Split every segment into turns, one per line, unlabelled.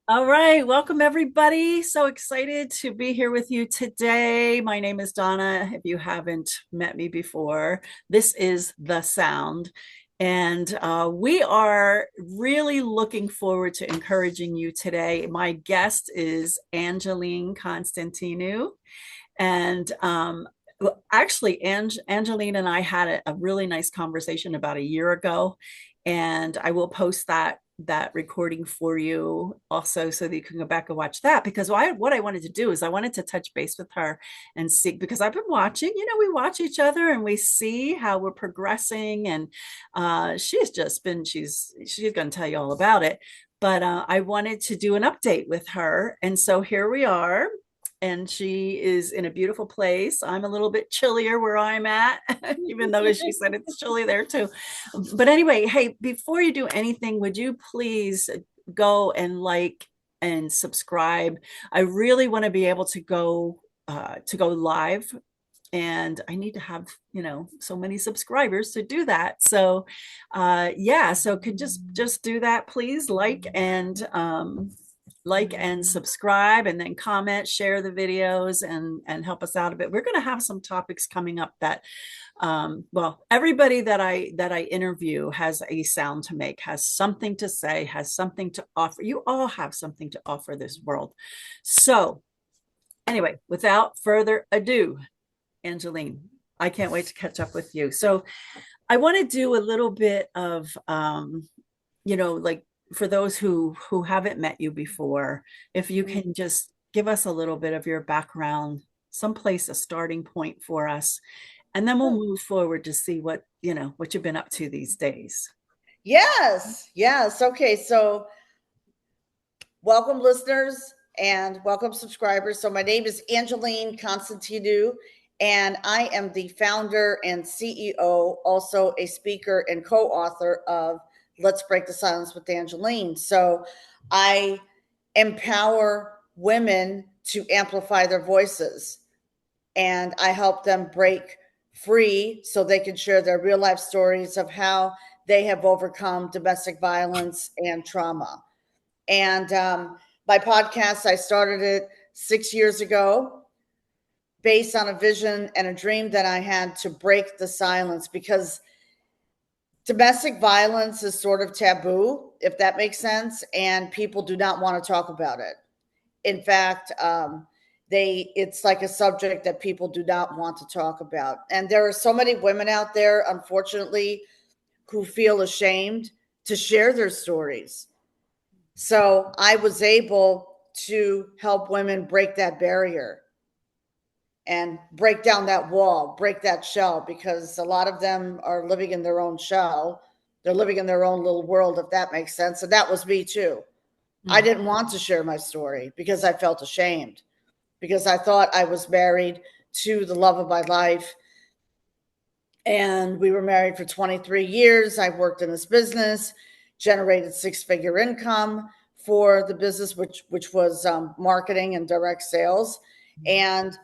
All right, welcome everybody. So excited to be here with you today. My name is Donna. If you haven't met me before, this is The Sound. And we are really looking forward to encouraging you today. My guest is Angeline Constantinou. And actually, Angeline and I had a really nice conversation about a year ago, and I will post that recording for you also so that you can go back and watch that because what I wanted to do is I wanted to touch base with her and see because I've been watching, we watch each other and we see how we're progressing and she's going to tell you all about it, but I wanted to do an update with her, and so here we are, and she is in a beautiful place. I'm a little bit chillier where I'm at, even though she said it's chilly there too. But anyway, hey, before you do anything, would you please go and like and subscribe? I really want to be able to go live, and I need to have, so many subscribers to do that. So yeah, so could just do that, please. Like and subscribe, and then comment, share the videos, and help us out a bit. We're going to have some topics coming up that well, everybody that I interview has a sound to make, has something to say, has something to offer. You all have something to offer this world. So anyway, without further ado, Angeline, I can't wait to catch up with you. So I want to do a little bit of like, for those who haven't met you before, if you can just give us a little bit of your background, someplace, a starting point for us, and then we'll move forward to see what you've been up to these days.
Yes, yes. Okay, so welcome listeners and welcome subscribers. So my name is Angeline Constantinou, and I am the founder and CEO, also a speaker and co-author of Let's Break the Silence with Angeline. So I empower women to amplify their voices, and I help them break free so they can share their real life stories of how they have overcome domestic violence and trauma. And my podcast, I started it 6 years ago based on a vision and a dream that I had to break the silence, because domestic violence is sort of taboo, if that makes sense, and people do not want to talk about it. In fact, it's like a subject that people do not want to talk about. And there are so many women out there, unfortunately, who feel ashamed to share their stories. So I was able to help women break that barrier and break down that wall, break that shell, because a lot of them are living in their own shell. They're living in their own little world, if that makes sense. And that was me too. I
Mm.
didn't want to share my story because I felt ashamed, because I thought I was married to the love of my life. And we were married for 23 years. I worked in this business, generated six-figure income for the business, which was marketing and direct sales. And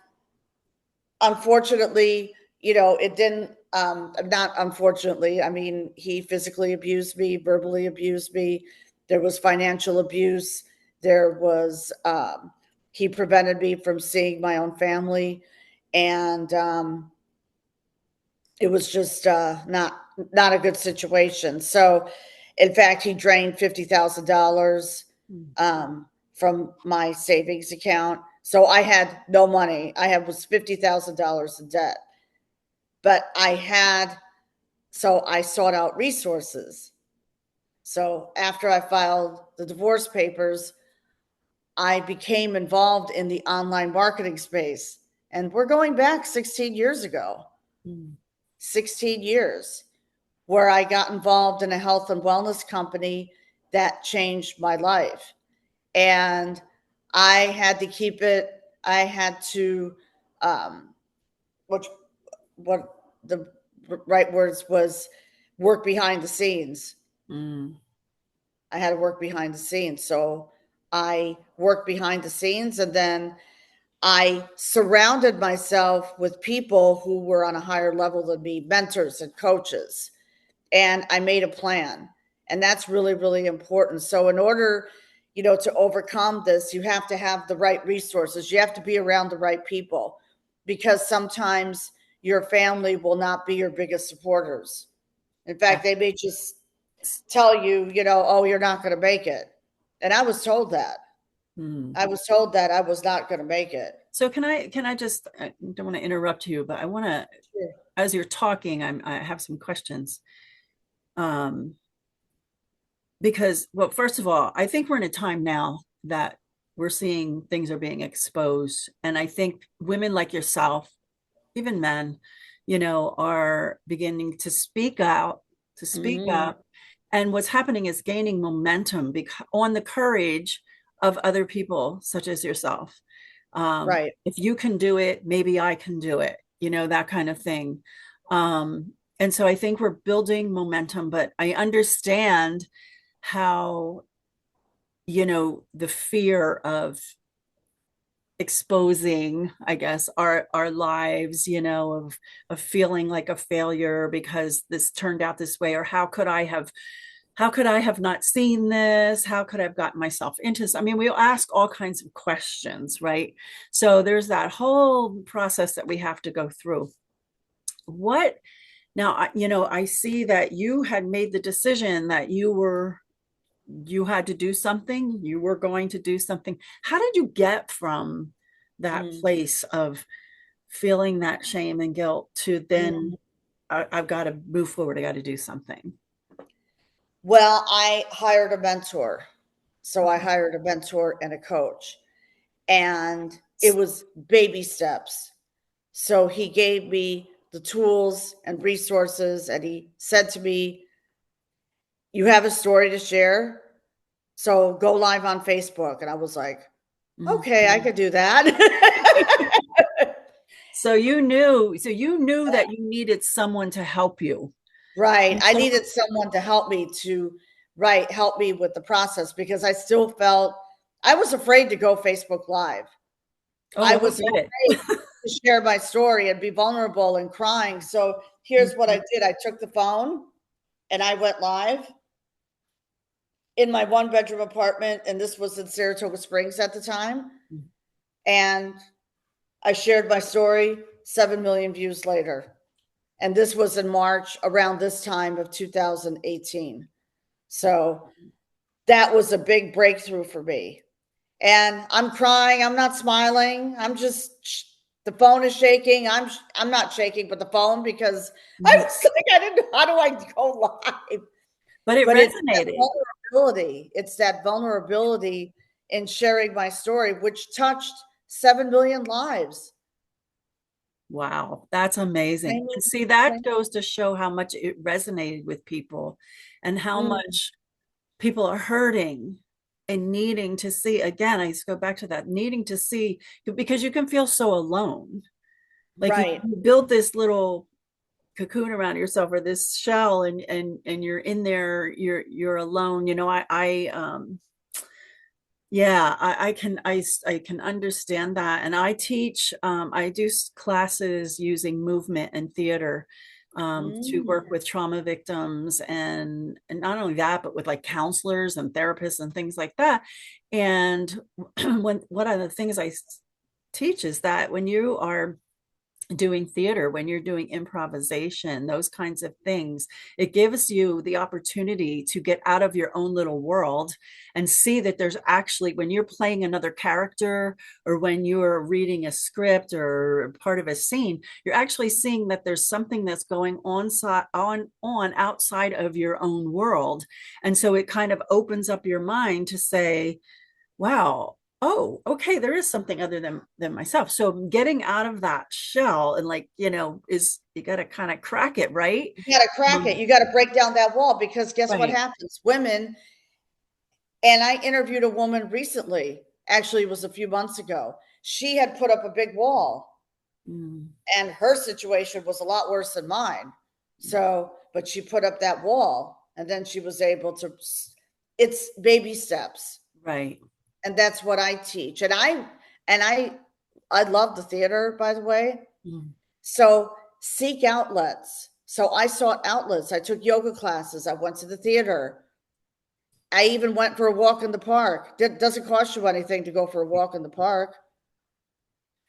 unfortunately, it didn't. Not unfortunately. I mean, he physically abused me, verbally abused me. There was financial abuse. There was he prevented me from seeing my own family, and it was just not a good situation. So, in fact, he drained $50,000
Mm.
from my savings account. So I had no money. I had was $50,000 in debt, but I sought out resources. So after I filed the divorce papers, I became involved in the online marketing space, and we're going back 16 years ago.
Mm.
16 years, where I got involved in a health and wellness company that changed my life. And I had to keep it, I had to, which, what the right words was, work behind the scenes.
Mm.
I had to work behind the scenes. So I worked behind the scenes, and then I surrounded myself with people who were on a higher level than me, mentors and coaches, and I made a plan. And that's really, really important. So, in order, to overcome this, you have to have the right resources. You have to be around the right people, because sometimes your family will not be your biggest supporters. In fact, they may just tell you, oh, you're not going to make it. And I was told that.
Hmm.
I was told that I was not going to make it.
So can I just, I don't want to interrupt you, but I want to,
Sure.
as you're talking, I have some questions. Um, because, well, first of all, I think we're in a time now that we're seeing things are being exposed. And I think women like yourself, even men, are beginning to speak out, to speak
Mhm.
up. And what's happening is gaining momentum on the courage of other people, such as yourself.
Right.
If you can do it, maybe I can do it, that kind of thing. And so I think we're building momentum, but I understand how, the fear of exposing, I guess, our lives, of feeling like a failure because this turned out this way, or how could I have not seen this? How could I have gotten myself into this? I mean, we'll ask all kinds of questions, right? So there's that whole process that we have to go through. What now, I see that you had made the decision that you had to do something, you were going to do something. How did you get from that
Mhm.
place of feeling that shame and guilt to then
Mhm.
I've got to move forward, I got to do something?
Well, I hired a mentor. So I hired a mentor and a coach, and it was baby steps. So he gave me the tools and resources, and he said to me, "You have a story to share. So go live on Facebook." And I was like,
Mhm.
"Okay, I could do that."
So you knew that you needed someone to help you.
Right.
And
I
so,
needed someone to help me help me with the process, because I still felt I was afraid to go Facebook Live. I
oh, I
was
get it.
afraid to share my story and be vulnerable and crying. So here's what I
Mhm.
did. I took the phone and I went live in my one bedroom apartment. And this was in Saratoga Springs at the time. And I shared my story, 7 million views later. And this was in March, around this time of 2018. So that was a big breakthrough for me. And I'm crying. I'm not smiling. I'm just the phone is shaking. I'm not shaking, but the phone, because I
Mhm.
was like, I didn't know, how do I go live?
But it
But it's that
resonated.
vulnerability. It's that vulnerability in sharing my story, which touched 7 million lives.
Wow, that's amazing.
Same
And see, that
same-
goes to show how much it resonated with people and how
Mm,
much people are hurting and needing to see. Again, I just go back to that, needing to see, because you can feel so alone. Like
right.
you build this little cocoon around yourself, or this shell, and you're in there, you're alone. I yeah, I can understand that. And I do classes using movement and theater, to
Mm,
work with trauma victims, and not only that, but with like counselors and therapists and things like that. And one of the things I teach is that when you are doing theater, when you're doing improvisation, those kinds of things, it gives you the opportunity to get out of your own little world and see that there's actually, when you're playing another character, or when you're reading a script or part of a scene, you're actually seeing that there's something that's going on outside of your own world. And so it kind of opens up your mind to say, wow, oh, okay, there is something other than myself. So getting out of that shell, and like, is, you got to kind of crack it, right?
you got to crack it.
um,
You got to break down that wall, because guess what
right.
happens? Women, and I interviewed a woman recently, actually, it was a few months ago. She had put up a big wall,
Mm,
and her situation was a lot worse than mine. So, but she put up that wall, and then she was able to, it's baby steps.
right.
And that's what I teach. And I love the theater, by the way.
Mm,
So seek outlets. So I sought outlets. I took yoga classes. I went to the theater. I even went for a walk in the park. It doesn't cost you anything to go for a walk in the park.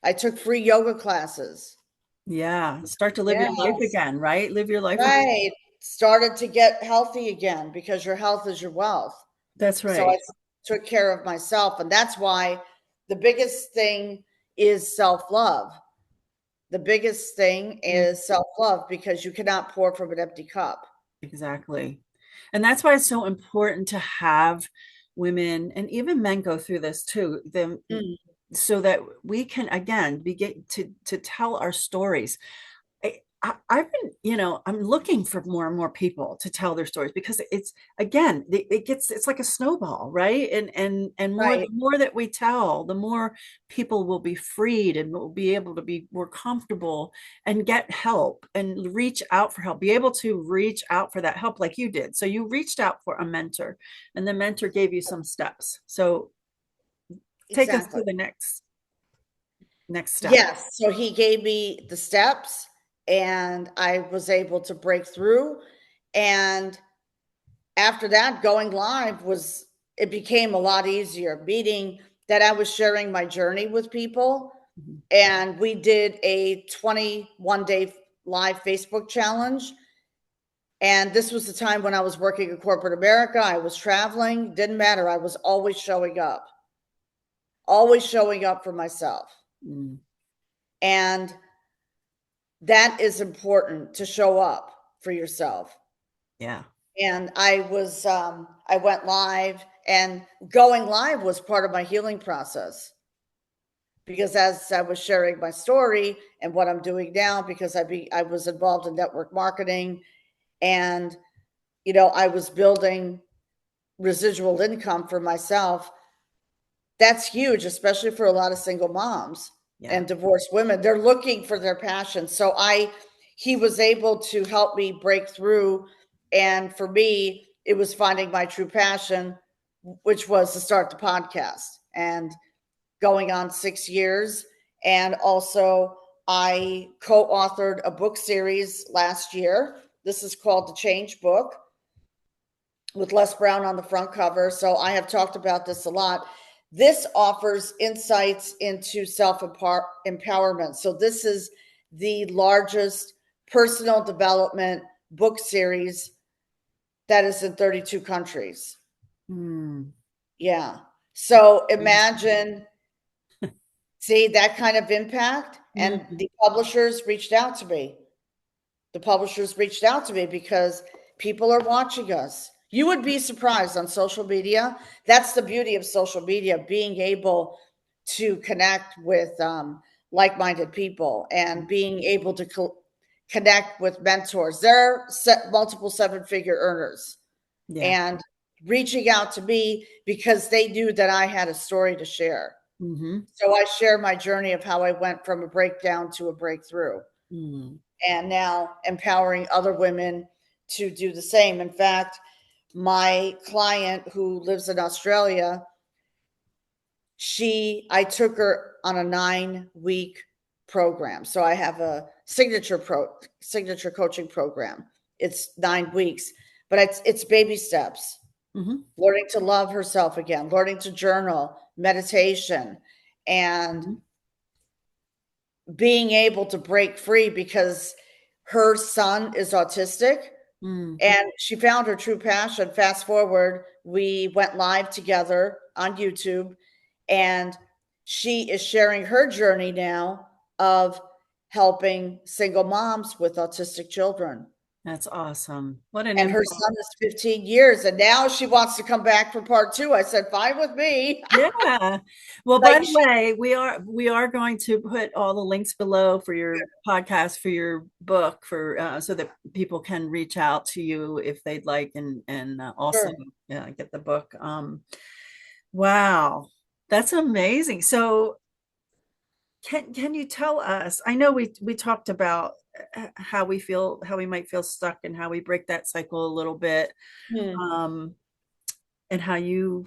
I took free yoga classes.
Yeah. Start to live your life
Yes,
again, right? Live your life again.
right. Started to get healthy again because your health is your wealth.
That's
So I
right.
took care of myself. And that's why the biggest thing is self love. The biggest thing
Mm,
is self love because you cannot pour from an empty cup.
exactly. And that's why it's so important to have women and even men go through this too, them,
Mm.
so that we can again begin to tell our stories. I've been, I'm looking for more and more people to tell their stories because it's again, it's like a snowball, right? And the
Right.
more that we tell, the more people will be freed and will be able to be more comfortable and get help and reach out for help, be able to reach out for that help like you did. So you reached out for a mentor and the mentor gave you some steps. So take us
Exactly.
to the next step.
Yes. So he gave me the steps and I was able to break through. And after that, going live it became a lot easier, meaning that I was sharing my journey with people.
Mhm.
And we did a 21-day live Facebook challenge. And this was the time when I was working in corporate America. I was traveling, didn't matter. I was always showing up for myself.
Mm,
And that is important to show up for yourself.
yeah.
And I went live, and going live was part of my healing process because as I was sharing my story and what I'm doing now, because I was involved in network marketing, and I was building residual income for myself. That's huge, especially for a lot of single moms
Yeah.
and divorced women. They're looking for their passion. So he was able to help me break through. And for me, it was finding my true passion, which was to start the podcast and going on 6 years. And also, I co authored a book series last year. This is called The Change Book with Les Brown on the front cover. So I have talked about this a lot. This offers insights into self empowerment. So this is the largest personal development book series that is in 32 countries.
Mm.
Yeah. So imagine, see that kind of impact. And
Mhm.
the publishers reached out to me. The publishers reached out to me because people are watching us. You would be surprised on social media. That's the beauty of social media, being able to connect with like minded people and being able to connect with mentors. They're multiple seven-figure earners
Yeah.
and reaching out to me because they knew that I had a story to share.
Hmm.
So I share my journey of how I went from a breakdown to a breakthrough,
Mm.
and now empowering other women to do the same. In fact, my client who lives in Australia, I took her on a 9-week program. So I have a signature coaching program. It's 9 weeks, but it's baby steps.
Hmm.
Learning to love herself again, learning to journal, meditation, and
Hmm.
being able to break free because her son is autistic
Mm.
and she found her true passion. Fast forward, we went live together on YouTube, and she is sharing her journey now of helping single moms with autistic children.
That's awesome. What an
And her
impact.
son is 15 years, and now she wants to come back for part two. I said, fine with me.
Yeah. Well, by
Like,
the way, we are going to put all the links below for your podcast, for your book, for so that people can reach out to you if they'd like, and also
sure.
get the book. Wow, that's amazing. So can you tell us? I know we talked about how we feel, how we might feel stuck, and how we break that cycle a little bit,
Hmm.
um, and how you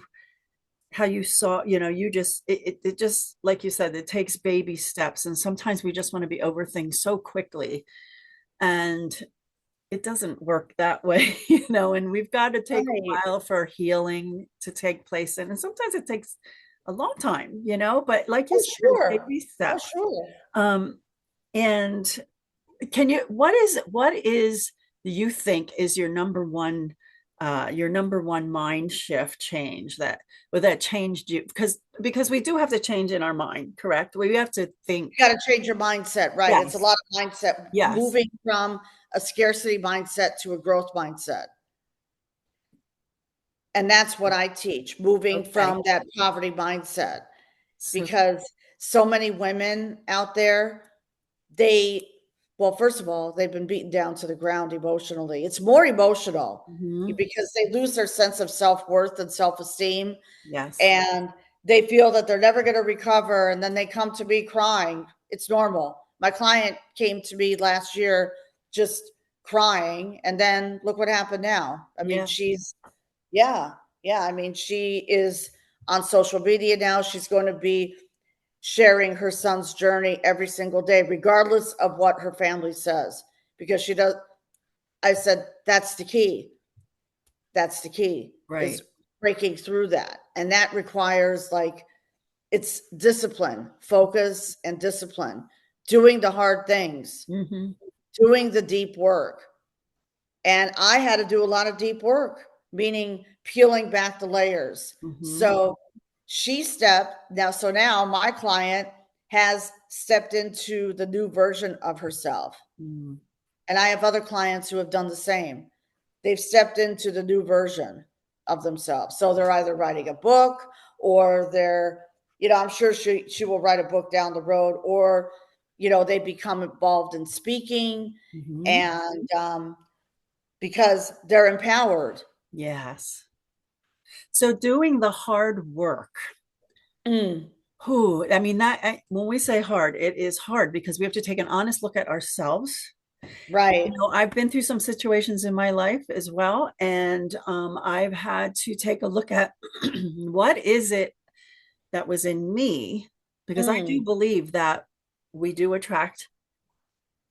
saw, you just it just like you said, it takes baby steps, and sometimes we just want to be over things so quickly, and it doesn't work that way, and we've got to take a
Right.
while for healing to take place. And sometimes it takes a long time, but like you
Oh,
said,
sure.
baby
Oh,
steps.
sure.
Um, and what is you think is your number one mind shift change that changed you? Because we do have to change in our mind, correct? We have to think.
You got to change your mindset, right? It's a
Yes,
lot of mindset,
yes.
moving from a scarcity mindset to a growth mindset. And that's what I teach, moving
Okay.
from that poverty mindset,
So,
because so many women out there, they, well, first of all, they've been beaten down to the ground emotionally. It's more emotional
mhm,
because they lose their sense of self-worth and self-esteem,
yes.
and they feel that they're never going to recover. And then they come to me crying. It's normal. My client came to me last year just crying. And then look what happened now. I mean,
Yeah.
she's, yeah, yeah. I mean, she is on social media now. She's going to be sharing her son's journey every single day, regardless of what her family says, because she does. I said, that's the key. That's the key, is
Right.
breaking through that. And that requires, like, it's discipline, focus and discipline, doing the hard things,
Hmm.
doing the deep work. And I had to do a lot of deep work, meaning peeling back the layers.
Hmm.
So she stepped now. So now my client has stepped into the new version of herself.
Mm.
And I have other clients who have done the same. They've stepped into the new version of themselves. So they're either writing a book, or they're, I'm sure she will write a book down the road, or, they become involved in speaking,
Hmm.
and because they're empowered.
Yes. So doing the hard work.
Mm,
Who, I mean, when we say hard, it is hard because we have to take an honest look at ourselves.
right.
I've been through some situations in my life as well, and I've had to take a look at what is it that was in me, because I do
Mm,
believe that we do attract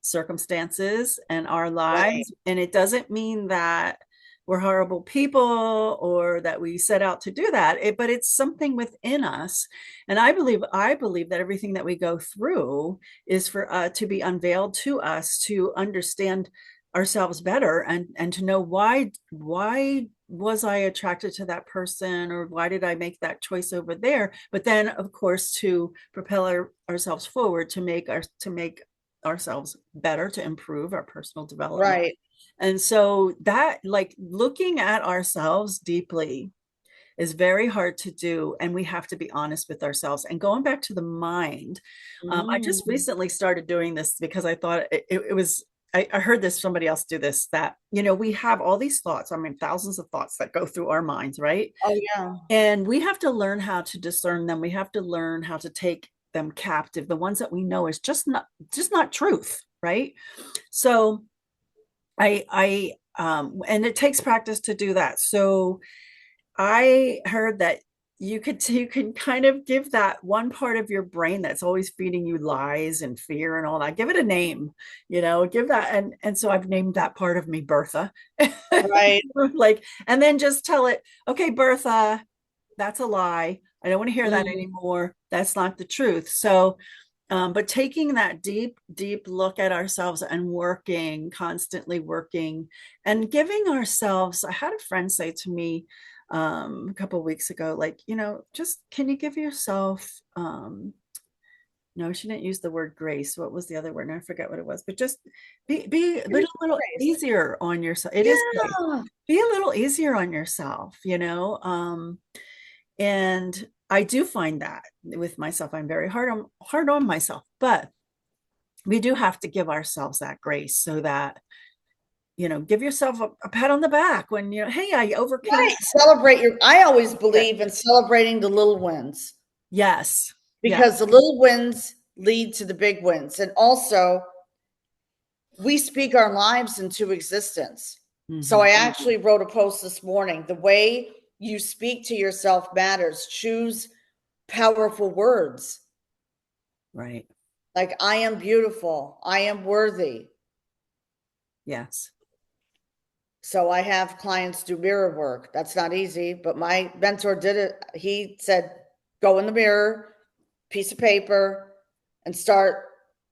circumstances and our
right.
lives. And it doesn't mean that we're horrible people or that we set out to do that. But it's something within us. And I believe that everything that we go through is for to be unveiled to us, to understand ourselves better, and to know why was I attracted to that person, or why did I make that choice over there. But then, of course, to propel ourselves forward, to make ourselves better, to improve our personal development.
Right.
And so that, like, looking at ourselves deeply is very hard to do. And we have to be honest with ourselves. And going back to the mind, I just
Mm,
recently started doing this because I thought it was, I heard this, somebody else do this, that, we have all these thoughts. I mean, thousands of thoughts that go through our minds, right?
oh, yeah.
And we have to learn how to discern them. We have to learn how to take them captive. The ones that we know is just not truth, right? So and it takes practice to do that. So I heard that you can kind of give that one part of your brain that's always feeding you lies and fear and all that, give it a name, give that. And so I've named that part of me Bertha.
Right.
Like, and then just tell it, okay, Bertha, that's a lie. I don't want to hear that
Mm,
anymore. That's not the truth. So but taking that deep, deep look at ourselves and constantly working, and giving ourselves. I had a friend say to me a couple of weeks ago, like, just, can you give yourself, no, she didn't use the word grace. What was the other word? And I forget what it was, but just be a
give
little
grace.
easier on yourself. It is grace.
Yeah.
Be a little easier on yourself, and I do find that with myself, I'm very hard on myself, but we do have to give ourselves that grace, so that, give yourself a pat on the back when, hey, I overcame.
Right. Celebrate I always
It.
believe in celebrating the little wins,
Yes. Yes.
because the little wins lead to the big wins. And also, we speak our lives into existence. So
Hmm.
I actually wrote a post this morning. The way you speak to yourself matters. Choose powerful words,
Right.
like, I am beautiful, I am worthy.
Yes.
So I have clients do mirror work. That's not easy, but my mentor did it. He said, go in the mirror, piece of paper, and start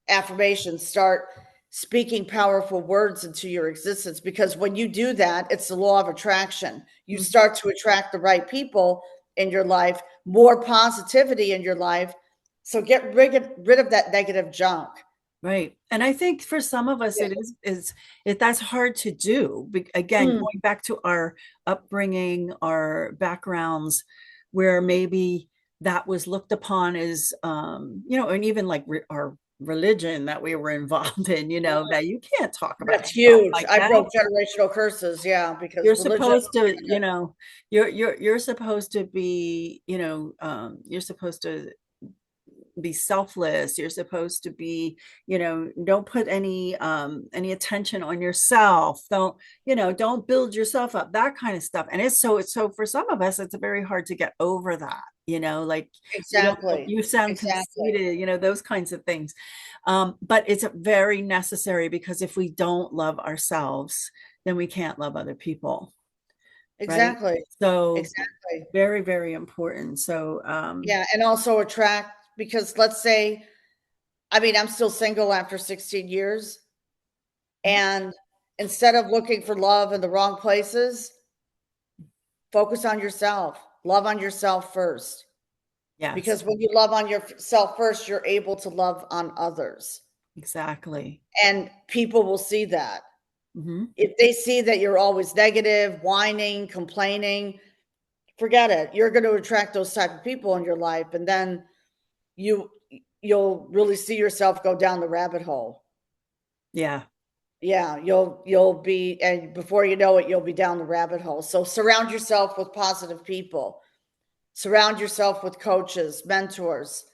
affirmations, start speaking powerful words into your existence. Because when you do that, it's the law of attraction. You
Mhm.
start to attract the right people in your life, more positivity in your life. So get rid of that negative junk.
Right. And I think for some of us,
Yeah.
that's hard to do. Again,
Mm,
going back to our upbringing, our backgrounds, where maybe that was looked upon as, and even like our religion that we were involved in, that you can't talk about
that's
yourself
huge.
like
I
that.
broke generational curses. Yeah, because
You're
religion.
supposed to, you're supposed to be, you're supposed to be selfless. You're supposed to be, don't put any attention on yourself. Don't build yourself up, that kind of stuff. And it's so for some of us it's very hard to get over that, like
Exactly.
you sound
Exactly.
conceited, those kinds of things. But it's very necessary, because if we don't love ourselves, then we can't love other people, right?
Exactly.
So
Exactly.
very, very important. So
Yeah, and also attract, because let's say, I mean, I'm still single after 16 years, and instead of looking for love in the wrong places, focus on yourself. Love on yourself first.
yes,
Because when you love on yourself first, you're able to love on others.
exactly.
And people will see that.
Hmm.
If they see that you're always negative, whining, complaining, forget it. You're going to attract those type of people in your life, and then you you'll really see yourself go down the rabbit hole.
Yeah.
Yeah, you'll be, and before you know it, you'll be down the rabbit hole. So surround yourself with positive people. Surround yourself with coaches, mentors,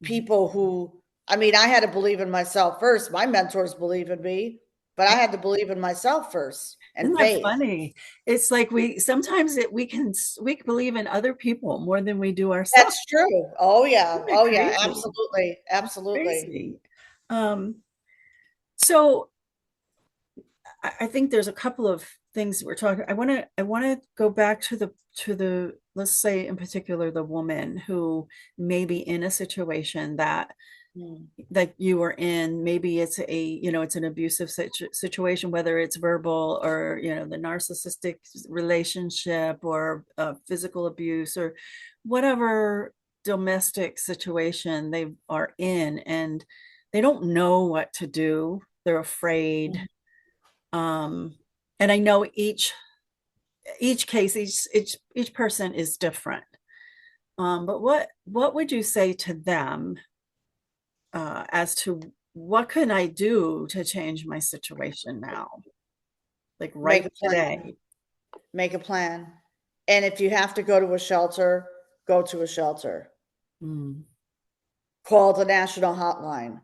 Mhm.
people who, I mean, I had to believe in myself first. My mentors believe in me, but I had to believe in myself first, and
Isn't that
faith.
funny? It's like we sometimes we believe in other people more than we do ourselves.
That's true. Oh yeah.
Isn't that
Oh yeah,
crazy?
absolutely.
It's
Absolutely.
crazy. Um, so I think there's a couple of things we're talking. I want to go back to the let's say in particular the woman who may be in a situation
Mm,
that you were in. Maybe it's an abusive situation, whether it's verbal or the narcissistic relationship, or physical abuse, or whatever domestic situation they are in, and they don't know what to do. They're afraid.
mm.
um and I know each case, each person is different. But what would you say to them, as to what can I do to change my situation now, like
Make
right
a plan.
today?
Make a plan. And if you have to go to a shelter, go to a shelter.
Mm,
Call the national hotline.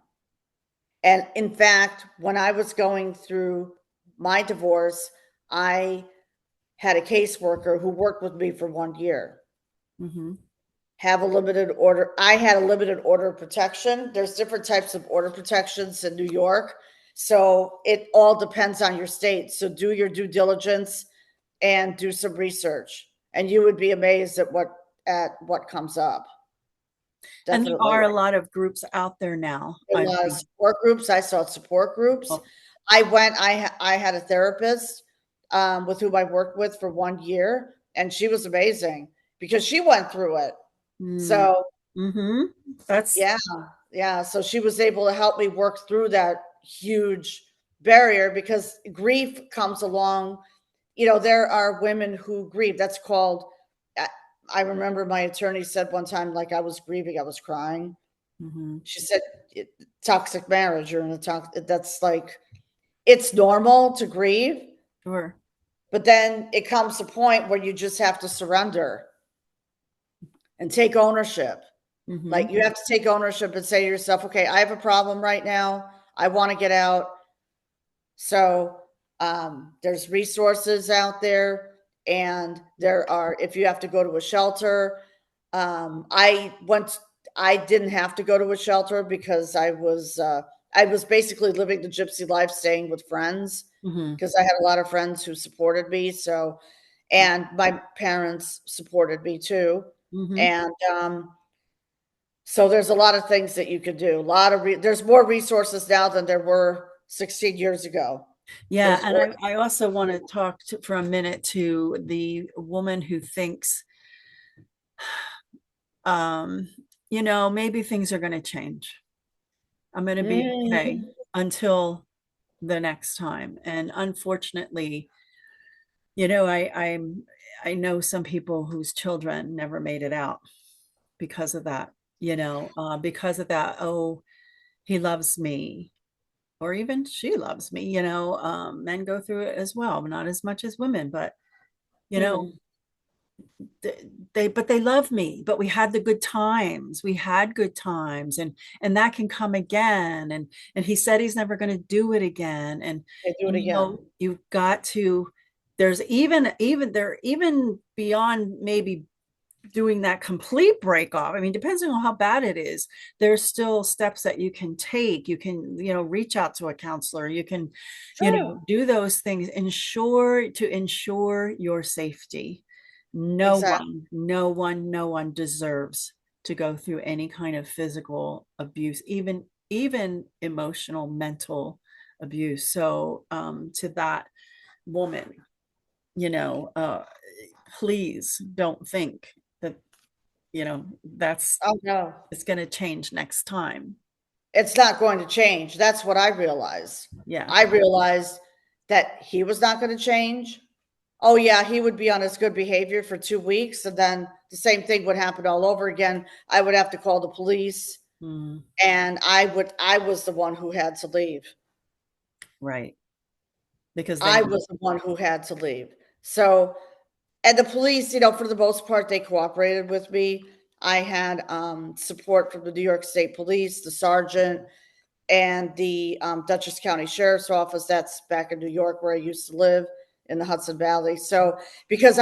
And in fact, when I was going through my divorce, I had a caseworker who worked with me for 1 year.
mm-hmm,
Have a limited order. I had a limited order of protection. There's different types of order protections in New York. So it all depends on your state. So do your due diligence and do some research. And you would be amazed at what comes up.
and there
Definitely.
are a lot of groups out there now.
A lot of support groups. I saw support groups.
Oh,
I had a therapist with whom I worked with for 1 year, and she was amazing because she went through it.
mm,
So
mm-hmm. That's
yeah, yeah. So she was able to help me work through that huge barrier, because grief comes along. There are women who grieve. That's called, I I remember my attorney said one time, like, I was grieving, I was crying.
mm-hmm,
She said, toxic marriage, you're in a toxic, that's like, it's normal to grieve,
sure.
but then it comes a point where you just have to surrender and take ownership.
Mm-hmm,
Like, you have to take ownership and say to yourself, okay, I have a problem right now. I want to get out. So there's resources out there, and there are, if you have to go to a shelter, I didn't have to go to a shelter because I was basically living the gypsy life, staying with friends
Hmm.
because I had a lot of friends who supported me. So, and my parents supported me too.
Hmm.
And so there's a lot of things that you could do. A lot of there's more resources now than there were 16 years ago.
Yeah,
There's
and I also want to talk for a minute to the woman who thinks, um, maybe things are going to change. I'm going to be okay
mm,
until the next time. And unfortunately, you know, I know some people whose children never made it out because of that, because of that. Oh, he loves me, or even she loves me. Men go through it as well, not as much as women, but you know,
mm,
they love me, but we had the good times. We had good times, and that can come again. And he said he's never going to do it again. And
they do it
and
again.
you've got to. There's even beyond maybe doing that complete break off. I mean, depending on how bad it is, there's still steps that you can take. You can, reach out to a counselor. You can,
Sure.
do those things, ensure your safety. No
Exactly.
one, no one, no one deserves to go through any kind of physical abuse, even emotional, mental abuse. So to that woman, you know, uh, please don't think that that's
Oh no,
it's going to change next time.
it's not going to change. That's what I realized.
Yeah.
I realized that he was not going to change. Oh yeah, he would be on his good behavior for 2 weeks, and then the same thing would happen all over again. I would have to call the police,
Mm,
and I was the one who had to leave.
right. Because they
I was the one who had to leave. So, and the police, for the most part, they cooperated with me. I had support from the New York State Police, the sergeant, and the Dutchess County Sheriff's Office. That's back in New York where I used to live in the Hudson Valley. So, because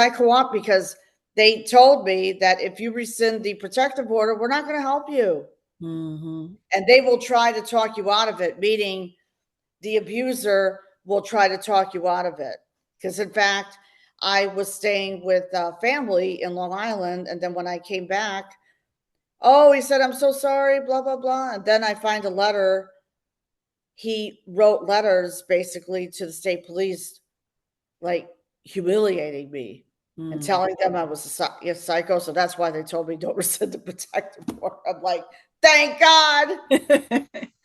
they told me that if you rescind the protective order, we're not going to help you.
Hmm.
And they will try to talk you out of it, meaning the abuser will try to talk you out of it. Because, in fact, I was staying with family in Long Island. And then when I came back, oh, he said, I'm so sorry, blah, blah, blah. And then I find a letter. He wrote letters basically to the state police, like humiliating me and
Mm.
telling them I was a psycho. So that's why they told me don't rescind the protective order. I'm like, thank God.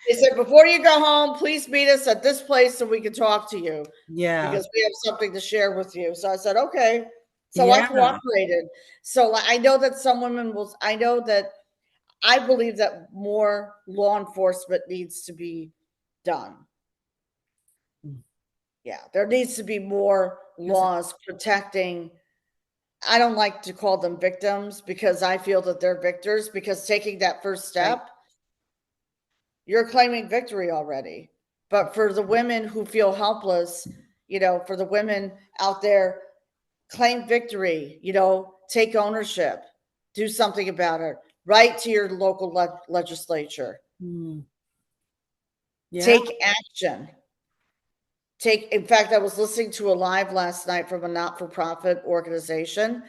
They said, before you go home, please meet us at this place so we can talk to you
Yeah.
because we have something to share with you. So I said, okay. So I
Yeah.
cooperated. So I know that some women will, I know that I believe that more law enforcement needs to be done. Yeah, there needs to be more
Yes.
laws protecting. I don't like to call them victims because I feel that they're victors because taking that first
Right.
step, you're claiming victory already. But for the women who feel helpless, for the women out there, claim victory, take ownership, do something about it, write to your local legislature,
Mm. Yeah.
take action. In fact, I was listening to a live last night from a not for profit organization.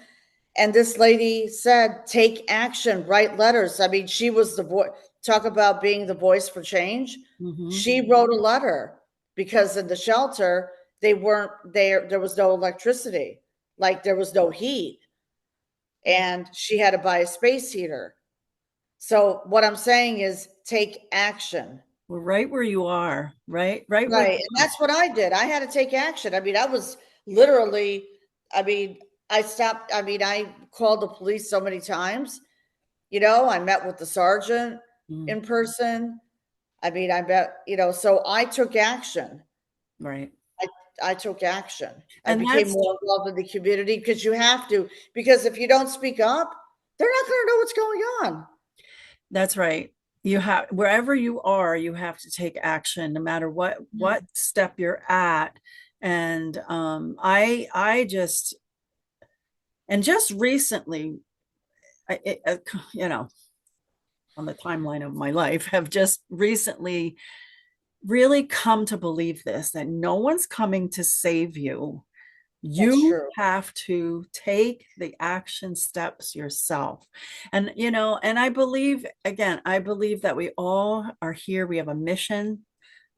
And this lady said, take action, write letters. I mean, she was the voice, talk about being the voice for change.
Hmm.
She wrote a letter because in the shelter, they weren't there, there was no electricity, like there was no heat. And she had to buy a space heater. So, what I'm saying is take action.
Well, right where you are, right where
Right,
you
and
are.
that's what I did. I had to take action. I mean, I was literally I mean, I called the police so many times. I met with the sergeant
Mm.
in person. I mean, I met, so I took action.
Right.
I I took action. I
And
became
that's
more involved in the community because you have to, because if you don't speak up, they're not gonna know what's going on.
that's right. You have wherever you are, you have to take action, no matter what
Mhm.
step you're at. And I just recently, I, it, on the timeline of my life, have just recently really come to believe this, that no one's coming to save you.
That's
You
true.
have to take the action steps yourself. And, and I believe, again, I believe that we all are here. We have a mission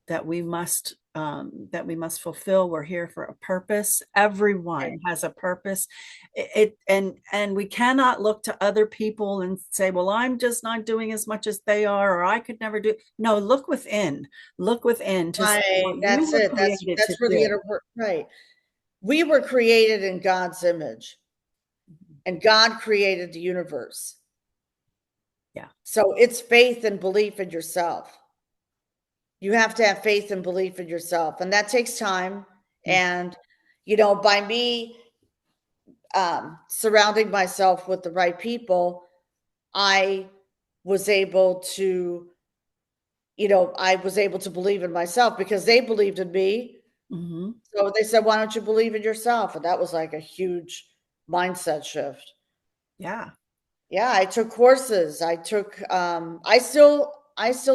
that we must fulfill. We're here for a purpose.
Right.
Everyone has a purpose. And we cannot look to other people and say, well, I'm just not doing as much as they are, or I could never do. No, look within. Look within to see
Right.
what you
That's
were
it.
created to
That's where the
do.
inner work. Right. We were created in God's image, and God created the universe.
Yeah.
So it's faith and belief in yourself. You have to have faith and belief in yourself, and that takes time. And by me surrounding myself with the right people, I was able to, I was able to believe in myself because they believed in me.
Mm-hmm.
So they said, "Why don't you believe in yourself?" And that was like a huge mindset shift.
Yeah.
Yeah, I took courses. I still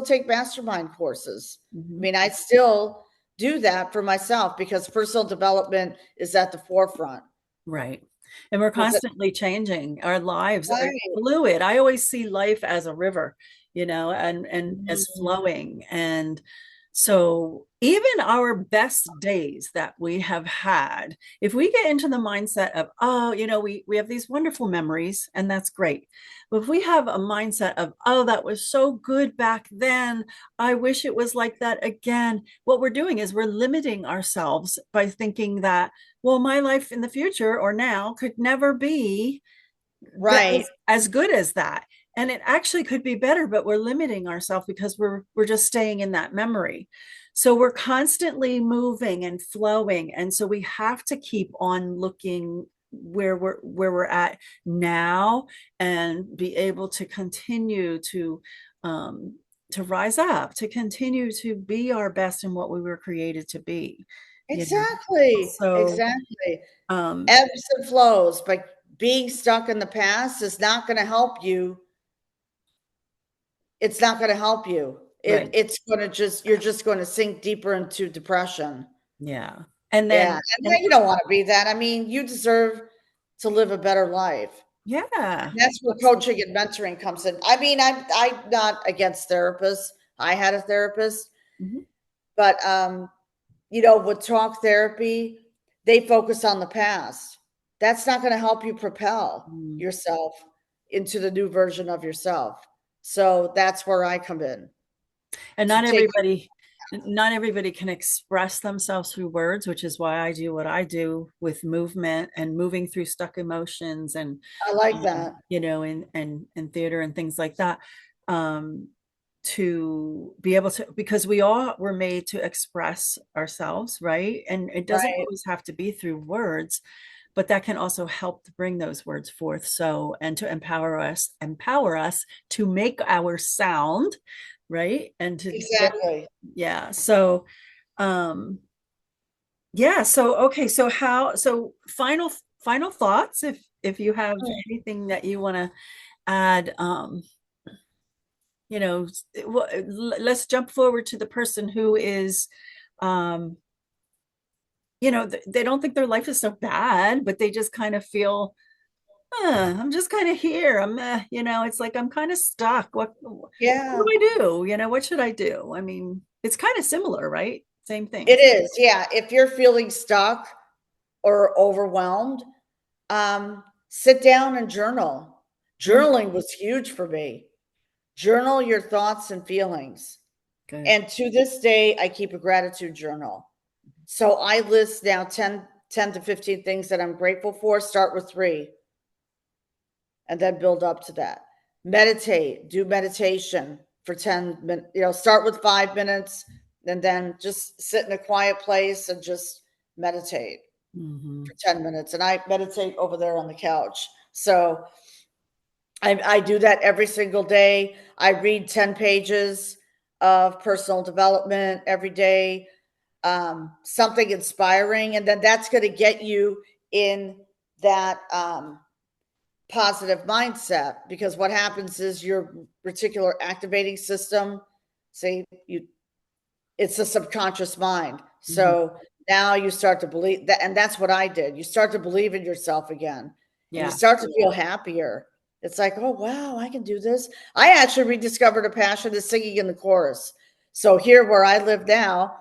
take mastermind courses. I
Mm-hmm.
mean, I still do that for myself because personal development is at the forefront.
Right. And we're
Because
constantly changing. Our lives are
right.
fluid. I always see life as a river, and as
Mhm.
flowing. And so even our best days that we have had, if we get into the mindset of, oh, we have these wonderful memories, and that's great. But if we have a mindset of, oh, that was so good back then, I wish it was like that again, what we're doing is we're limiting ourselves by thinking that, well, my life in the future or now could never be
Right.
as good as that. And it actually could be better, but we're limiting ourselves because we're just staying in that memory. So we're constantly moving and flowing. And so we have to keep on looking where we're at now, and be able to continue to rise up, to continue to be our best in what we were created to be. you know
Exactly.
so
Exactly.
um
Ebbs and flows, but being stuck in the past is not going to help you. It's not going to help you.
right.
It's going to you're just going to sink deeper into depression.
Yeah. And
Yeah,
then,
and
and
you don't wanna be that. I mean, you deserve to live a better life,
yeah,
and that's where coaching
absolutely.
and mentoring comes in. I mean, I'm not against therapists. I had a therapist,
Mhm.
but, with talk therapy, they focus on the past. That's not gonna help you propel
Mm.
yourself into the new version of yourself. So that's where I come in,
And
to take you.
not everybody can express themselves through words, which is why I do what I do with movement and moving through stuck emotions, and
I like that.
in theater and things like that. Um, to be able to, because we all were made to express ourselves, right? And it doesn't
Right,
always have to be through words, but that can also help to bring those words forth. So, and to empower us to make our sound, right? And to get,
exactly.
yeah. So, um, yeah. So, okay. So final thoughts, if you have anything that you want to add, you know, let's jump forward to the person who is, um, they don't think their life is so bad, but they just kind of feel, I'm just kind of here. It's like I'm kind of stuck. What do
Yeah.
I do? What should I do? I mean, it's kind of similar, right? Same thing.
It is, yeah. If you're feeling stuck or overwhelmed, sit down and journal.
Mm,
Journaling was huge for me. Journal your thoughts and feelings.
good.
And to this day, I keep a gratitude journal. So I list now 10 to 15 things that I'm grateful for. Start with three and then build up to that. Meditate, do meditation for 10 minutes, start with 5 minutes and then just sit in a quiet place and just meditate
Hmm.
for 10 minutes. And I meditate over there on the couch. So I do that every single day. I read 10 pages of personal development every day, something inspiring. And then that's going to get you in that positive mindset, because what happens is your reticular activating system, say you it's the subconscious mind.
Mhm.
So now you start to believe that, and that's what I did. You start to believe in yourself again, and you
Yeah.
start to feel happier. It's like, oh wow, I can do this. I actually rediscovered a passion to singing in the chorus. So here where I live now,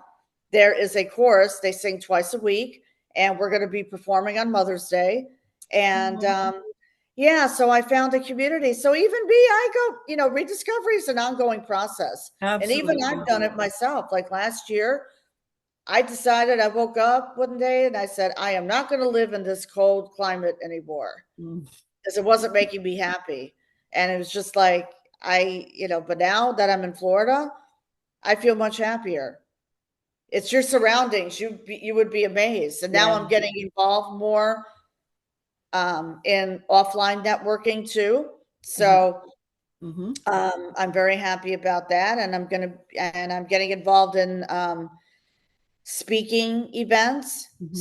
there is a chorus. They sing twice a week, and we're going to be performing on Mother's Day. And yeah, so I found a community. So even me, I go, rediscovery is an ongoing process. And even I've
Absolutely.
done it myself. Like last year, I decided, I woke up one day and I said, I am not going to live in this cold climate anymore
Mm.
because it wasn't making me happy. And it was just like, but now that I'm in Florida, I feel much happier. It's your surroundings. You would be amazed. And now
Yeah.
I'm getting involved more in offline networking too.
Mhm.
So
Mhm.
I'm very happy about that, and I'm getting involved in speaking events.
Mhm.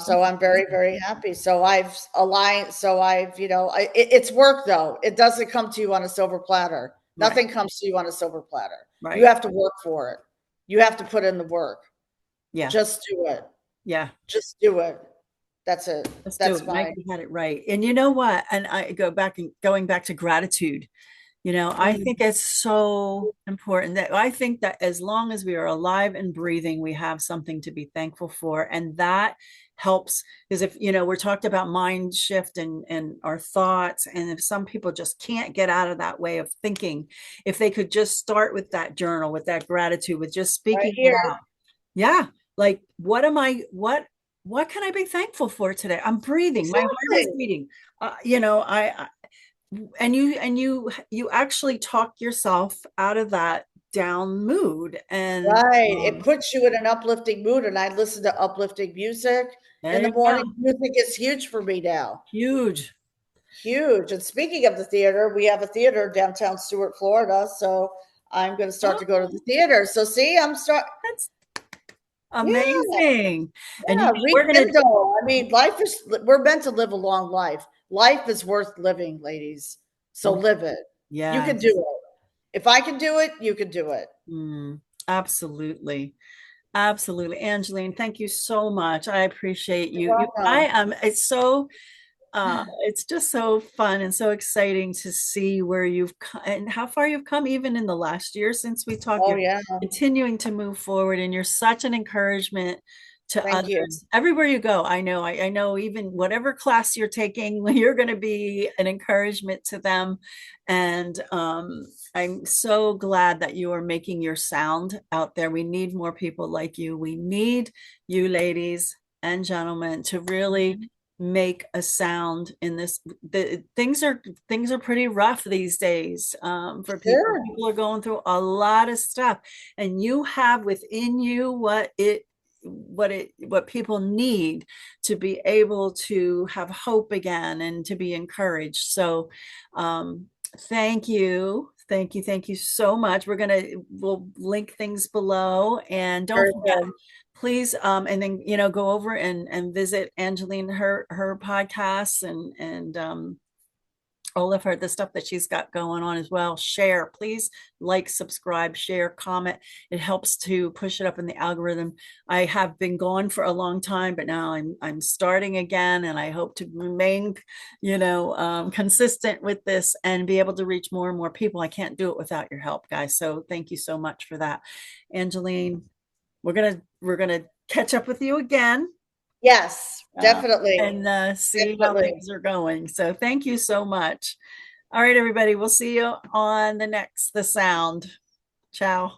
So I'm very, very happy. So I've aligned. So it's work though. It doesn't come to you on a silver platter.
Right.
Nothing comes to you on a silver platter. You
Right.
have to work for it. You have to put in the work.
Yeah.
Just do it.
Yeah.
Just do it. That's it.
Let's do
That's
it. Mike,
fine.
you had it right. And you know what? And I go back and going back to gratitude. I
Mm,
think it's so important that I think that as long as we are alive and breathing, we have something to be thankful for. And that helps because if, we're talked about mind shift and our thoughts. And if some people just can't get out of that way of thinking, if they could just start with that journal, with that gratitude, with just
right
speaking it
here.
out. Yeah. Like, what can I be thankful for today? I'm breathing. My heart is
Exactly.
beating. I and you actually talk yourself out of that down mood and
Right. It puts you in an uplifting mood, and I listen to uplifting music
there
in the
you
morning.
go.
Music is huge for me now.
Huge.
Huge. And speaking of the theater, we have a theater downtown Stuart, Florida. So I'm going to start to go to
Oh,
the theater. So see,
that's
yeah,
amazing. And
yeah,
we're gonna
rekindle. I mean, we're meant to live a long life. Life is worth living, ladies. So
oh,
live it. You can do
yes.
it. If I can do it, you can do it.
Mm, absolutely. Absolutely. Angeline, thank you so much. I appreciate
You're
you. I
welcome.
am it's just so fun and so exciting to see where you've come and how far you've come even in the last year since we talked.
Oh,
You're
yeah.
continuing to move forward and you're such an encouragement to
Thank you.
others everywhere you go. I know even whatever class you're taking, you're going to be an encouragement to them. And I'm so glad that you are making your sound out there. We need more people like you. We need you ladies and gentlemen to really make a sound in this. Things are pretty rough these days, for people.
Sure.
People are going through a lot of stuff, and you have within you what people need to be able to have hope again and to be encouraged. So thank you so much. We'll link things below, and don't
Very
forget,
good.
please, and then go over and visit Angeline, her podcasts, and all of her the stuff that she's got going on as well. Share, please, like, subscribe, share, comment. It helps to push it up in the algorithm. I have been gone for a long time, but now I'm starting again, and I hope to remain consistent with this and be able to reach more and more people. I can't do it without your help, guys, so thank you so much for that. Angeline, we're gonna catch up with you again,
Yes, definitely.
and see how
Definitely.
things are going. So thank you so much. All right, everybody. We'll see you on the sound. Ciao.